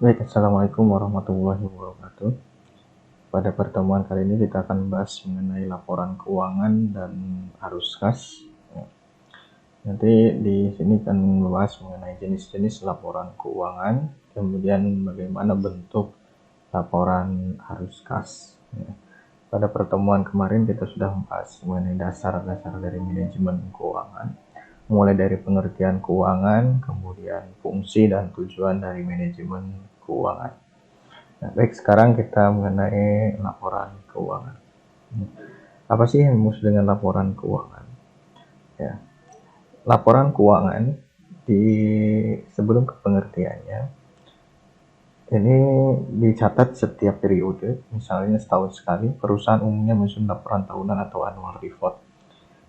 Baik, Assalamualaikum warahmatullahi wabarakatuh. Pada pertemuan kali ini kita akan membahas mengenai laporan keuangan dan arus kas. Nanti di sini akan membahas mengenai jenis-jenis laporan keuangan, kemudian bagaimana bentuk laporan arus kas. Pada pertemuan kemarin kita sudah membahas mengenai dasar-dasar dari manajemen keuangan, mulai dari pengertian keuangan, kemudian fungsi dan tujuan dari manajemen keuangan. Nah, baik, sekarang kita mengenai laporan keuangan. Apa sih yang dimaksud dengan laporan keuangan? Ya, laporan keuangan sebelum ke pengertiannya, ini dicatat setiap periode, misalnya setahun sekali, perusahaan umumnya menyusun laporan tahunan atau annual report.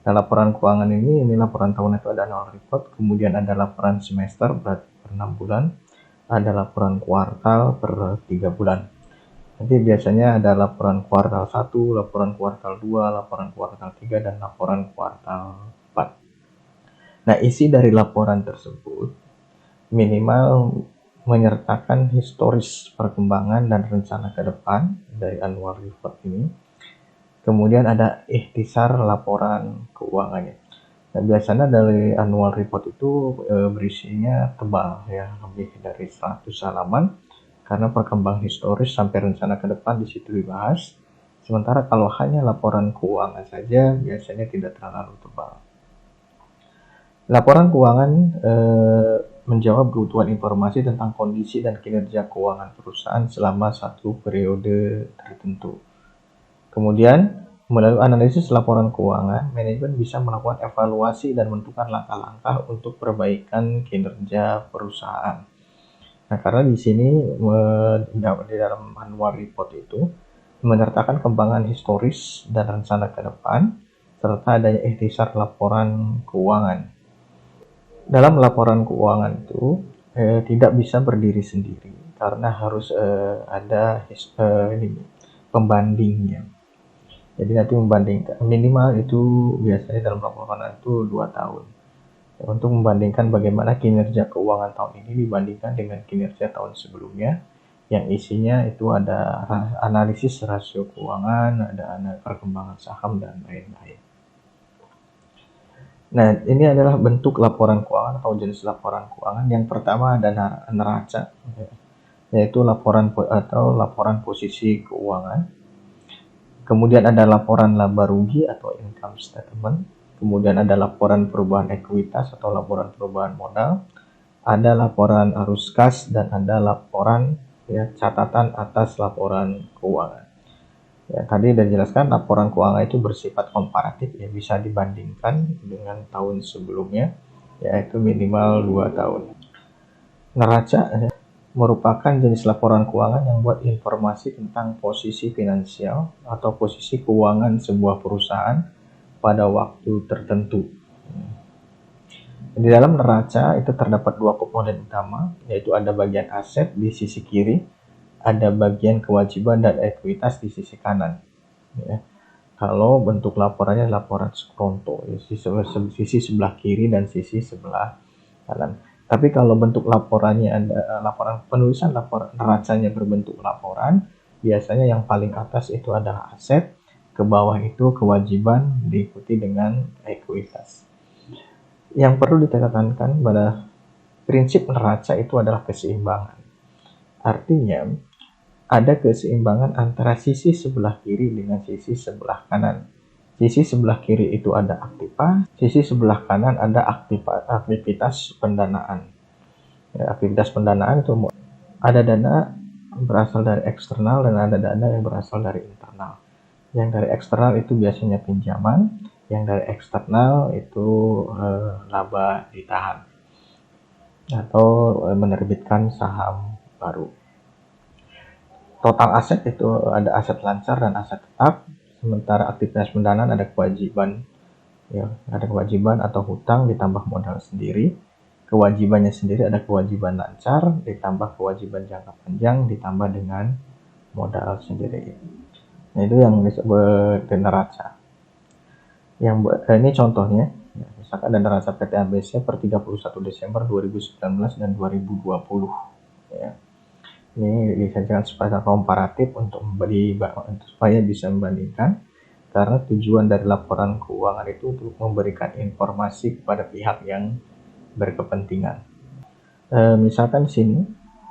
Nah, laporan keuangan ini laporan tahunan itu ada annual report, kemudian ada laporan semester berarti per 6 bulan, ada laporan kuartal per 3 bulan. Nanti biasanya ada laporan kuartal 1, laporan kuartal 2, laporan kuartal 3, dan laporan kuartal 4. Nah, isi dari laporan tersebut minimal menyertakan historis perkembangan dan rencana ke depan dari annual report ini. Kemudian ada ikhtisar laporan keuangannya. Nah, biasanya dari annual report itu berisinya tebal, ya, lebih dari 100 halaman, karena perkembangan historis sampai rencana ke depan di situ dibahas. Sementara kalau hanya laporan keuangan saja, biasanya tidak terlalu tebal. Laporan keuangan menjawab kebutuhan informasi tentang kondisi dan kinerja keuangan perusahaan selama satu periode tertentu. Kemudian, melalui analisis laporan keuangan, manajemen bisa melakukan evaluasi dan menentukan langkah-langkah untuk perbaikan kinerja perusahaan. Nah, karena di sini di dalam annual report itu menyertakan kembangan historis dan rencana ke depan, serta adanya ikhtisar laporan keuangan. Dalam laporan keuangan itu tidak bisa berdiri sendiri karena harus ada pembandingnya. Jadi nanti membandingkan minimal itu biasanya dalam laporan itu 2 tahun. Untuk membandingkan bagaimana kinerja keuangan tahun ini dibandingkan dengan kinerja tahun sebelumnya, yang isinya itu ada analisis rasio keuangan, ada perkembangan saham, dan lain-lain. Nah, ini adalah bentuk laporan keuangan atau jenis laporan keuangan. Yang pertama ada neraca, yaitu laporan posisi keuangan. Kemudian ada laporan laba rugi atau income statement. Kemudian ada laporan perubahan ekuitas atau laporan perubahan modal. Ada laporan arus kas dan ada laporan catatan atas laporan keuangan. Ya, tadi sudah dijelaskan laporan keuangan itu bersifat komparatif, ya, bisa dibandingkan dengan tahun sebelumnya, yaitu minimal 2 tahun. Neraca merupakan jenis laporan keuangan yang buat informasi tentang posisi finansial atau posisi keuangan sebuah perusahaan pada waktu tertentu. Di dalam neraca itu terdapat 2 komponen utama, yaitu ada bagian aset di sisi kiri, ada bagian kewajiban dan ekuitas di sisi kanan. Ya. Kalau bentuk laporannya laporan skronto, sisi sebelah kiri dan sisi sebelah kanan. Tapi kalau bentuk laporannya ada penulisan laporan neracanya berbentuk laporan, biasanya yang paling atas itu adalah aset, ke bawah itu kewajiban, diikuti dengan ekuitas. Yang perlu ditekankan pada prinsip neraca itu adalah keseimbangan. Artinya, ada keseimbangan antara sisi sebelah kiri dengan sisi sebelah kanan. Sisi sebelah kiri itu ada aktiva, sisi sebelah kanan ada aktivitas pendanaan. Ya, aktivitas pendanaan itu ada dana berasal dari eksternal dan ada dana yang berasal dari internal. Yang dari eksternal itu biasanya pinjaman, yang dari eksternal itu laba ditahan atau menerbitkan saham baru. Total aset itu ada aset lancar dan aset tetap, sementara aktivitas pendanaan ada kewajiban, ya, ada kewajiban atau hutang ditambah modal sendiri. Kewajibannya sendiri ada kewajiban lancar ditambah kewajiban jangka panjang ditambah dengan modal sendiri. Nah, itu yang disebut neraca. Ini contohnya, ya, misalkan ada neraca PT ABC per 31 Desember 2019 dan 2020. Ya. Ini disajikan secara komparatif supaya bisa membandingkan, karena tujuan dari laporan keuangan itu untuk memberikan informasi kepada pihak yang berkepentingan. Misalkan di sini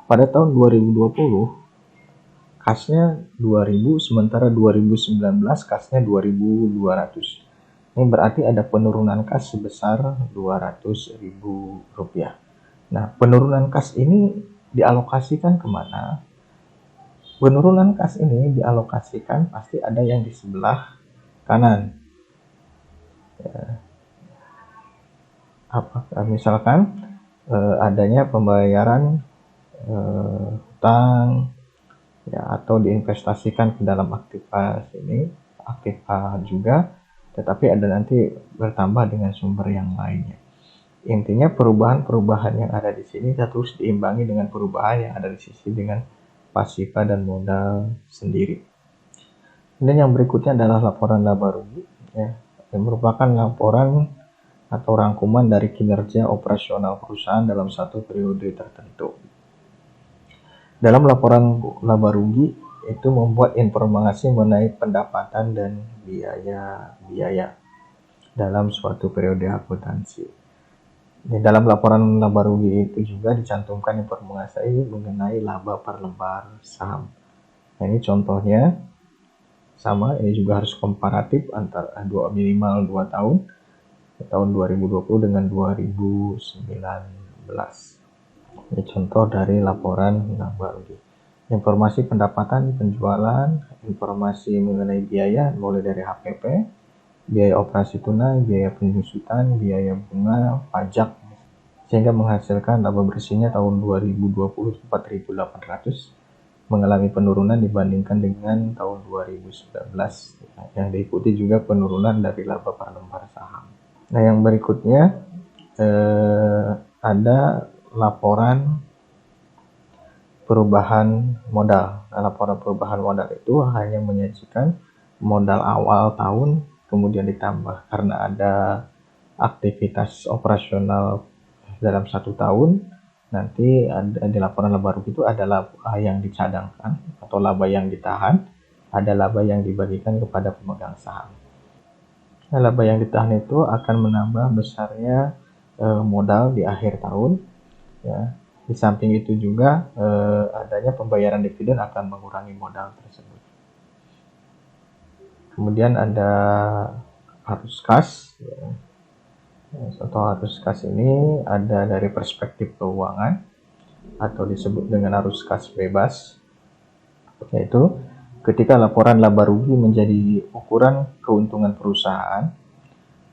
pada tahun 2020 kasnya 2000, sementara 2019 kasnya 2200. Ini berarti ada penurunan kas sebesar 200.000 rupiah. Nah, penurunan kas ini dialokasikan kemana? Penurunan kas ini dialokasikan pasti ada yang di sebelah kanan. Apakah misalkan adanya pembayaran hutang ya, atau diinvestasikan ke dalam aktiva ini, aktiva juga, tetapi ada nanti bertambah dengan sumber yang lainnya. Intinya perubahan-perubahan yang ada di sini terus diimbangi dengan perubahan yang ada di sisi dengan pasifa dan modal sendiri. Dan yang berikutnya adalah laporan laba rugi, ya, yang merupakan laporan atau rangkuman dari kinerja operasional perusahaan dalam satu periode tertentu. Dalam laporan laba rugi itu membuat informasi mengenai pendapatan dan biaya-biaya dalam suatu periode akuntansi. Di dalam laporan laba rugi itu juga dicantumkan informasi mengenai laba per lembar saham. Nah, ini contohnya sama, ini juga harus komparatif antara minimal 2 tahun 2020 dengan 2019. Ini contoh dari laporan laba rugi. Informasi pendapatan, penjualan, informasi mengenai biaya mulai dari HPP, biaya operasi tunai, biaya penyusutan, biaya bunga, pajak, sehingga menghasilkan laba bersihnya tahun 2020 4.800, mengalami penurunan dibandingkan dengan tahun 2019, yang diikuti juga penurunan dari laba per lembar saham. Nah, yang berikutnya ada laporan perubahan modal. Nah, laporan perubahan modal itu hanya menyajikan modal awal tahun, kemudian ditambah karena ada aktivitas operasional dalam 1 tahun. Nanti ada di laporan laba rugi itu ada laba yang dicadangkan atau laba yang ditahan, ada laba yang dibagikan kepada pemegang saham. Nah, laba yang ditahan itu akan menambah besarnya modal di akhir tahun, ya. Di samping itu juga adanya pembayaran dividen akan mengurangi modal tersebut. Kemudian ada arus kas, ya. Contoh arus kas ini ada dari perspektif keuangan atau disebut dengan arus kas bebas, yaitu ketika laporan laba rugi menjadi ukuran keuntungan perusahaan,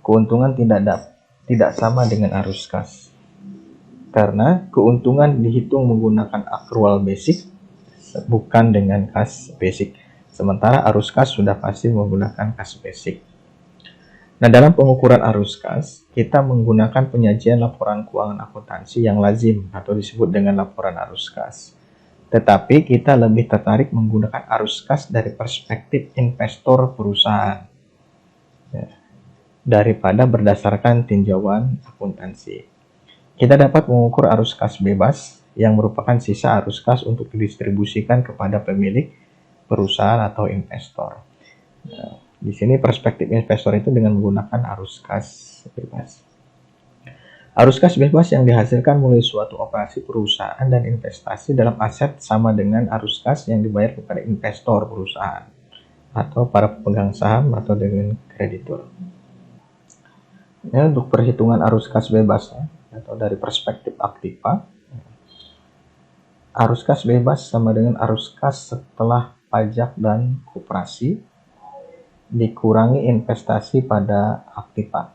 keuntungan tidak sama dengan arus kas. Karena keuntungan dihitung menggunakan accrual basic, bukan dengan kas basic. Sementara arus kas sudah pasti menggunakan kas basic. Nah, dalam pengukuran arus kas, kita menggunakan penyajian laporan keuangan akuntansi yang lazim atau disebut dengan laporan arus kas. Tetapi kita lebih tertarik menggunakan arus kas dari perspektif investor perusahaan, ya, daripada berdasarkan tinjauan akuntansi. Kita dapat mengukur arus kas bebas yang merupakan sisa arus kas untuk didistribusikan kepada pemilik perusahaan atau investor. Nah, di sini perspektif investor itu dengan menggunakan arus kas bebas. Arus kas bebas yang dihasilkan melalui suatu operasi perusahaan dan investasi dalam aset sama dengan arus kas yang dibayar kepada investor perusahaan atau para pemegang saham atau dengan kreditur. Ya, untuk perhitungan arus kas bebas atau dari perspektif aktiva, arus kas bebas sama dengan arus kas setelah pajak dan koperasi dikurangi investasi pada aktiva.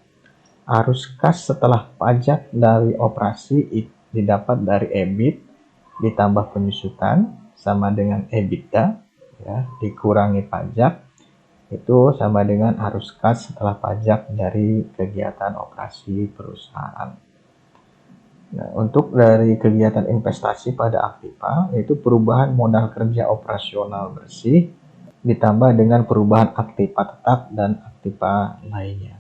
Arus kas setelah pajak dari operasi didapat dari EBIT ditambah penyusutan sama dengan EBITDA, ya, dikurangi pajak, itu sama dengan arus kas setelah pajak dari kegiatan operasi perusahaan. Nah, untuk dari kegiatan investasi pada aktiva, yaitu perubahan modal kerja operasional bersih ditambah dengan perubahan aktiva tetap dan aktiva lainnya.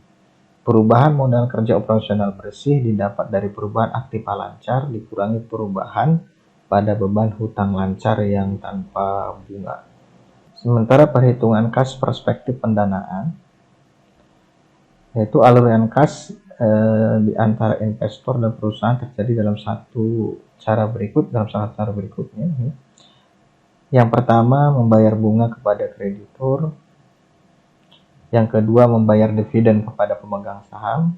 Perubahan modal kerja operasional bersih didapat dari perubahan aktiva lancar dikurangi perubahan pada beban hutang lancar yang tanpa bunga. Sementara perhitungan kas perspektif pendanaan, yaitu alurian kas di antara investor dan perusahaan terjadi dalam satu cara berikut, dalam salah satu cara berikutnya. Yang pertama, membayar bunga kepada kreditur. Yang kedua, membayar dividen kepada pemegang saham.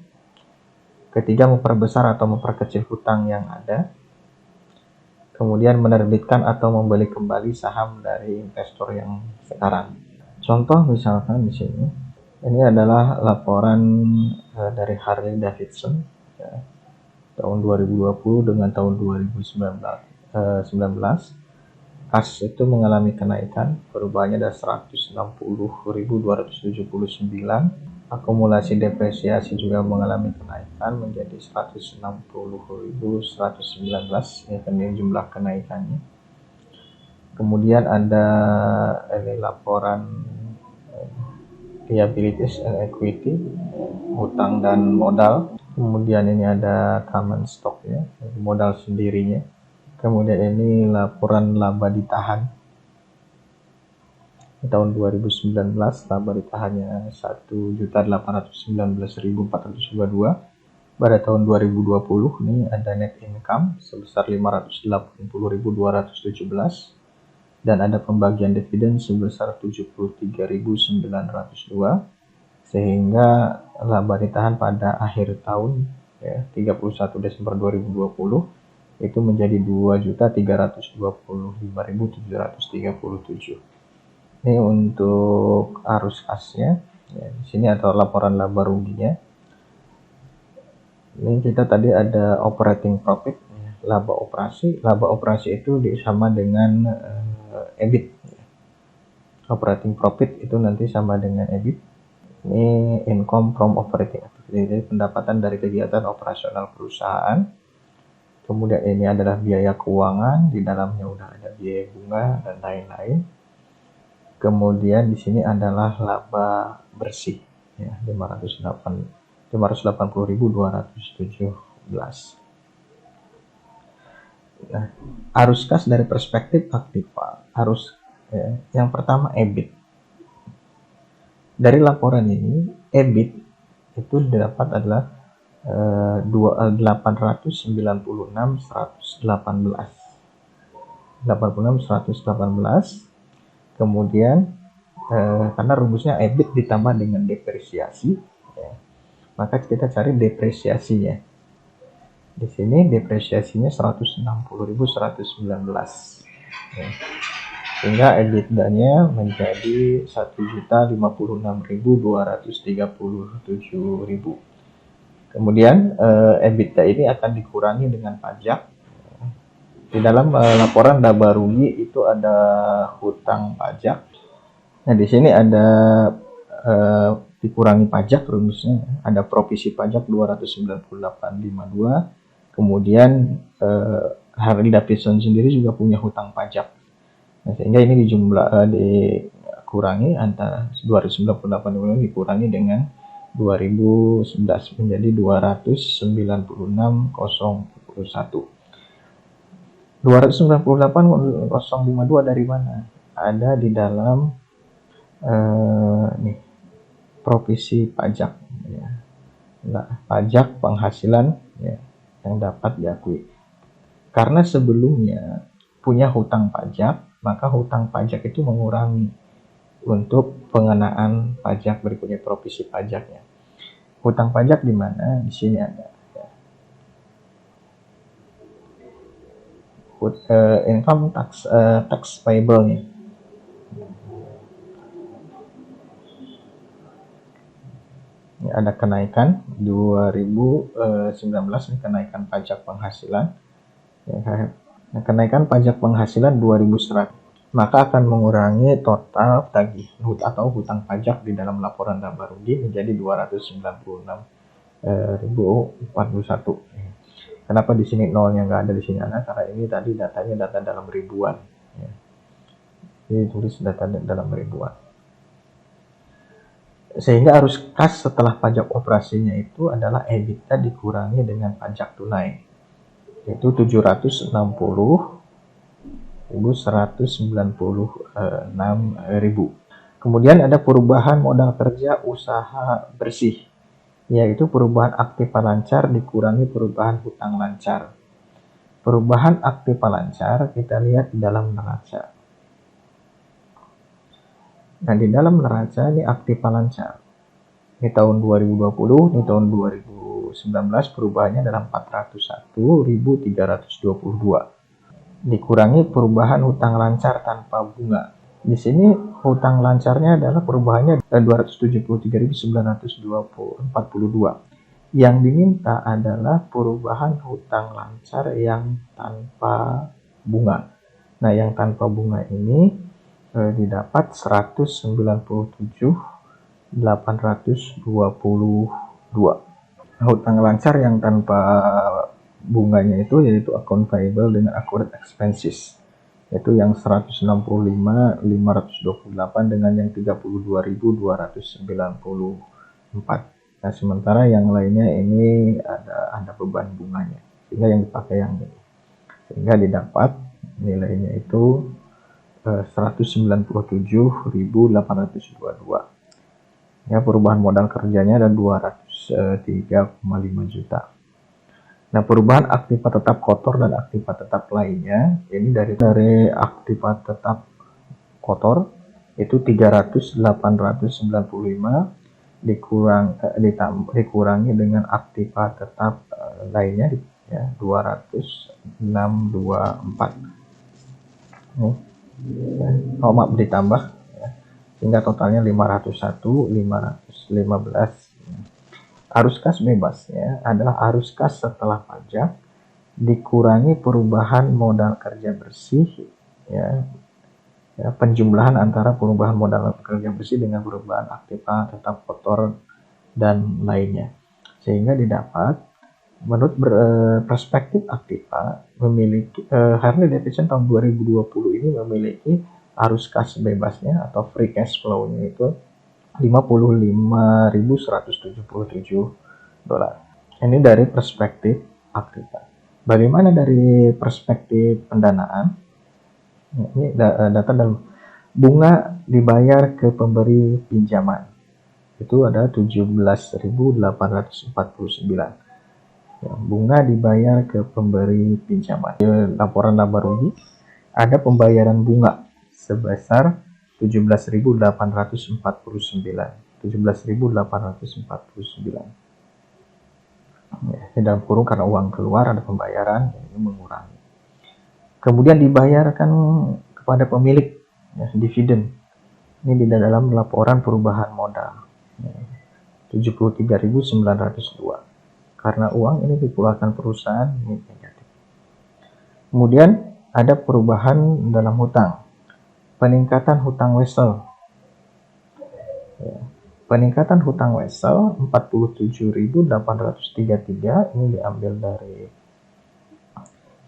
Ketiga, memperbesar atau memperkecil hutang yang ada. Kemudian menerbitkan atau membeli kembali saham dari investor yang sekarang. Contoh misalkan di sini, ini adalah laporan dari Harley Davidson ya, tahun 2020 dengan tahun 2019. Kas itu mengalami kenaikan, perubahannya ada 160.279. Akumulasi depresiasi juga mengalami kenaikan menjadi 160.119, ini jumlah kenaikannya. Kemudian ada laporan liabilities and equity, hutang dan modal. Kemudian ini ada common stock ya, modal sendirinya. Kemudian ini laporan laba ditahan. Di tahun 2019 laba ditahannya 1.819.422. Pada tahun 2020 ini ada net income sebesar 580.217 dan ada pembagian dividen sebesar 73.902, sehingga laba ditahan pada akhir tahun ya, 31 Desember 2020 itu menjadi 2.325.737. Ini untuk arus kasnya. Ya, di sini ada laporan laba ruginya. Ini kita tadi ada operating profit, ya, laba operasi. Laba operasi itu sama dengan EBIT. Operating profit itu nanti sama dengan EBIT. Ini income from operating activity, jadi pendapatan dari kegiatan operasional perusahaan. Kemudian ini adalah biaya keuangan, di dalamnya udah ada biaya bunga dan lain-lain. Kemudian di sini adalah laba bersih ya, 580.217. Nah, arus kas dari perspektif aktiva, arus ya, yang pertama EBIT. Dari laporan ini EBIT itu didapat adalah 896.118. Kemudian karena rumusnya EBIT ditambah dengan depresiasi ya, maka kita cari depresiasinya. Di sini depresiasinya 160.119 ya. Sehingga EBITDA-nya menjadi 1.056.237.000. Kemudian EBITDA ini akan dikurangi dengan pajak. Di dalam laporan laba rugi itu ada hutang pajak. Nah, di sini ada dikurangi pajak rumusnya. Ada provisi pajak 298.52. Kemudian Harley Davidson sendiri juga punya hutang pajak. Nah, sehingga ini dikurangi antara 298.52 dikurangi dengan 2011 menjadi 296.001. 298.052 dari mana? Ada di dalam nih, provisi pajak ya. Nah, pajak penghasilan ya, yang dapat diakui. Karena sebelumnya punya hutang pajak, maka hutang pajak itu mengurangi untuk pengenaan pajak berikutnya, provisi pajaknya. Hutang pajak di mana? Di sini ada ya. Income tax payable-nya. Ini ada kenaikan 2019, ini kenaikan pajak penghasilan. Ya, kenaikan pajak penghasilan 2.100. Maka akan mengurangi total tagih atau hutang pajak di dalam laporan laba rugi menjadi 296.041. Kenapa di sini nolnya nggak ada, di sini ada? Karena ini tadi datanya data dalam ribuan. Ya. Ini tulis data dalam ribuan. Sehingga arus kas setelah pajak operasinya itu adalah EBITDA dikurangi dengan pajak tunai, yaitu 760 196.000. Kemudian ada perubahan modal kerja usaha bersih, yaitu perubahan aktiva lancar dikurangi perubahan hutang lancar. Perubahan aktiva lancar kita lihat di dalam neraca. Nah, di dalam neraca ini aktiva lancar. Ini tahun 2020, ini tahun 2019 perubahannya adalah 401.322. Dikurangi perubahan hutang lancar tanpa bunga. Di sini hutang lancarnya adalah perubahannya 273.942. Yang diminta adalah perubahan hutang lancar yang tanpa bunga. Nah, yang tanpa bunga ini didapat 197.822. Hutang lancar yang tanpa bunganya itu yaitu account payable dengan accurate expenses, yaitu yang 165.528 dengan yang 32.294. Nah, sementara yang lainnya ini ada beban bunganya, sehingga yang dipakai yang ini, sehingga didapat nilainya itu 197.822. Ya, perubahan modal kerjanya ada 203,5 juta. Nah, perubahan aktiva tetap kotor dan aktiva tetap lainnya, ini dari aktiva tetap kotor itu 300.895 dikurangi dengan aktiva tetap lainnya ya 206.24. Maaf, ditambah ya, sehingga totalnya 501.515. Arus kas bebasnya adalah arus kas setelah pajak dikurangi perubahan modal kerja bersih ya, penjumlahan antara perubahan modal kerja bersih dengan perubahan aktiva tetap kotor dan lainnya, sehingga didapat menurut perspektif aktiva memiliki Harley Davidson tahun 2020 ini memiliki arus kas bebasnya atau free cash flow-nya itu 55.177 dolar. Ini dari perspektif aktiva. Bagaimana dari perspektif pendanaan? Ini data dalam bunga dibayar ke pemberi pinjaman itu ada 17.849. Ya, bunga dibayar ke pemberi pinjaman. Di laporan laba rugi ada pembayaran bunga sebesar 17.849. 17.849. Ya, di dalam kurung karena uang keluar ada pembayaran, ini mengurangi. Kemudian dibayarkan kepada pemilik ya, dividen. Ini di dalam laporan perubahan modal. Ya, 73.902. Karena uang ini dikeluarkan perusahaan, ini negatif. Kemudian ada perubahan dalam hutang. Peningkatan hutang wesel. Ya. Peningkatan hutang wesel 47.833 ini diambil dari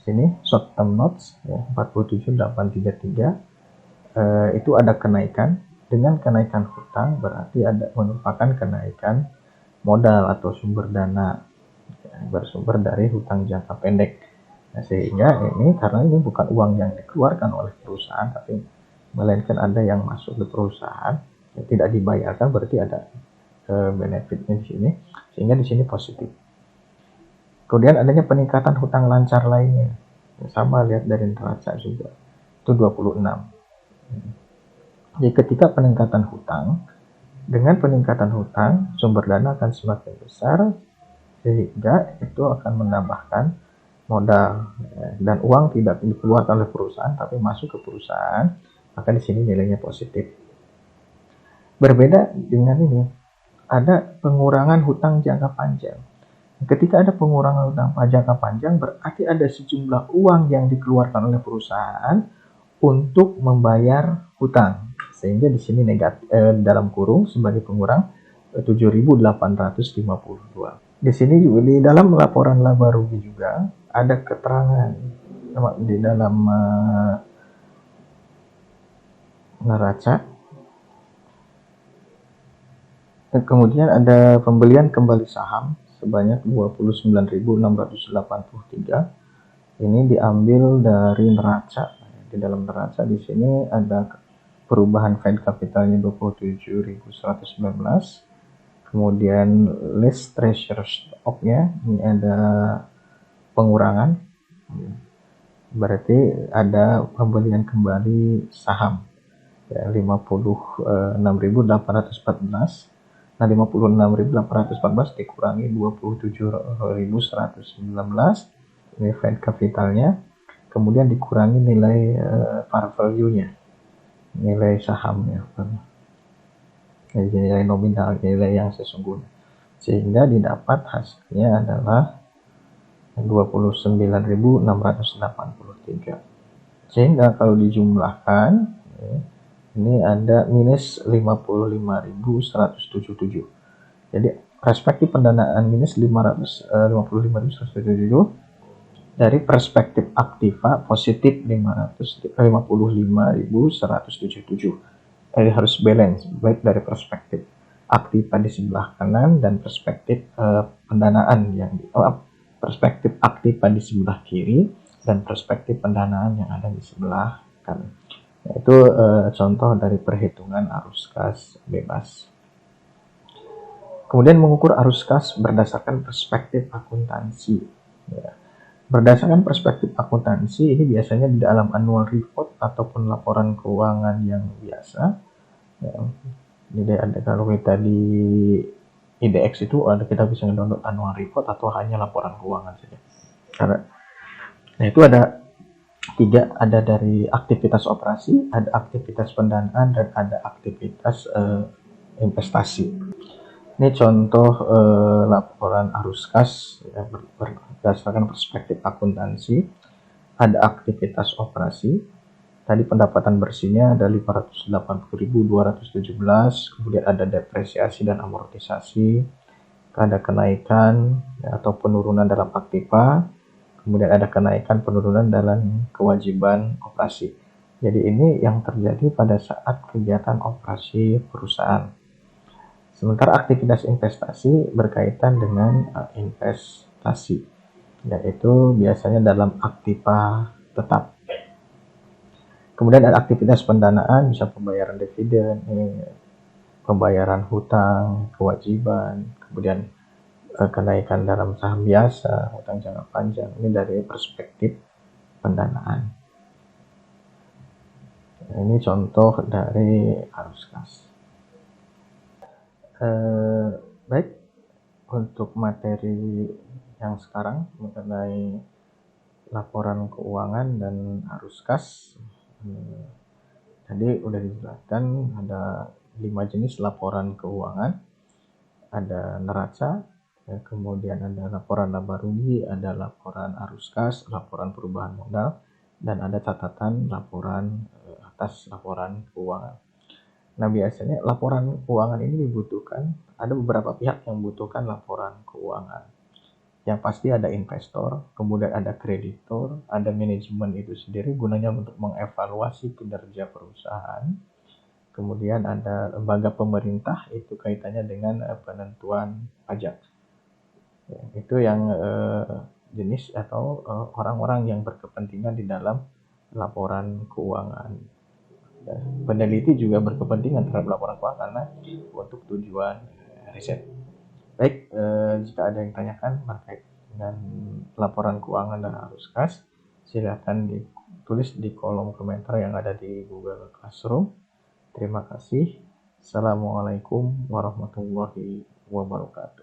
sini short term notes ya, 47.833. Itu ada kenaikan. Dengan kenaikan hutang berarti ada merupakan kenaikan modal atau sumber dana bersumber dari hutang jangka pendek. Nah, sehingga ini karena ini bukan uang yang dikeluarkan oleh perusahaan tapi melainkan ada yang masuk ke perusahaan yang tidak dibayarkan, berarti ada benefitnya di sini, sehingga di sini positif. Kemudian adanya peningkatan hutang lancar lainnya, sama lihat dari neraca juga itu 26. Jadi ketika peningkatan hutang, dengan peningkatan hutang sumber dana akan semakin besar, sehingga itu akan menambahkan modal dan uang tidak dikeluarkan oleh perusahaan tapi masuk ke perusahaan, maka di sini nilainya positif. Berbeda dengan ini, ada pengurangan hutang jangka panjang. Ketika ada pengurangan hutang jangka panjang berarti ada sejumlah uang yang dikeluarkan oleh perusahaan untuk membayar hutang, sehingga di sini negatif dalam kurung sebagai pengurang 7.852. Di sini juga di dalam laporan laba rugi juga ada keterangan di dalam neraca. Kemudian ada pembelian kembali saham sebanyak 29.683. Ini diambil dari neraca di dalam neraca di sini ada perubahan Fed capitalnya 27.119, kemudian list treasury stock-nya ini ada pengurangan, berarti ada pembelian kembali saham ya, 56.814. Nah, 56.814 dikurangi 27.119 ini Fed capitalnya, kemudian dikurangi nilai par value-nya, nilai sahamnya, nilai nominal, nilai yang sesungguhnya, sehingga didapat hasilnya adalah 29.683. Sehingga kalau dijumlahkan ini ada minus 55.177. Jadi perspektif pendanaan minus 55.177, dari perspektif aktiva positif 55.177. Jadi harus balance, baik dari perspektif aktiva di sebelah kanan dan perspektif pendanaan yang perspektif aktiva di sebelah kiri dan perspektif pendanaan yang ada di sebelah kanan. Itu contoh dari perhitungan arus kas bebas. Kemudian mengukur arus kas berdasarkan perspektif akuntansi. Ya. Berdasarkan perspektif akuntansi ini biasanya di dalam annual report ataupun laporan keuangan yang biasa. Ya. Jadi ada, kalau kita di IDX itu ada, kita bisa download annual report atau hanya laporan keuangan saja. Karena nah itu ada tiga, ada dari aktivitas operasi, ada aktivitas pendanaan, dan ada aktivitas investasi. Ini contoh laporan arus kas ya, berdasarkan perspektif akuntansi. Ada aktivitas operasi. Tadi pendapatan bersihnya ada 580.217, kemudian ada depresiasi dan amortisasi, ada kenaikan ya, atau penurunan dalam aktiva, kemudian ada kenaikan penurunan dalam kewajiban operasi. Jadi ini yang terjadi pada saat kegiatan operasi perusahaan. Sementara aktivitas investasi berkaitan dengan investasi, yaitu biasanya dalam aktiva tetap. Kemudian ada aktivitas pendanaan, bisa pembayaran dividen, pembayaran hutang, kewajiban, kemudian kenaikan dalam saham biasa, hutang jangka panjang. Ini dari perspektif pendanaan. Ini contoh dari arus kas. Baik, untuk materi yang sekarang mengenai laporan keuangan dan arus kas, tadi udah dijelaskan ada 5 jenis laporan keuangan, ada neraca, ya, kemudian ada laporan laba rugi, ada laporan arus kas, laporan perubahan modal, dan ada catatan laporan atas laporan keuangan. Nah, biasanya laporan keuangan ini dibutuhkan, ada beberapa pihak yang membutuhkan laporan keuangan. Yang pasti ada investor, kemudian ada kreditor, ada manajemen itu sendiri gunanya untuk mengevaluasi kinerja perusahaan. Kemudian ada lembaga pemerintah, itu kaitannya dengan penentuan pajak. Ya, itu yang jenis atau orang-orang yang berkepentingan di dalam laporan keuangan. Peneliti juga berkepentingan terhadap laporan keuangan karena untuk tujuan riset. Baik, jika ada yang tanyakan terkait dengan laporan keuangan dan arus kas, silakan ditulis di kolom komentar yang ada di Google Classroom. Terima kasih. Assalamualaikum warahmatullahi wabarakatuh.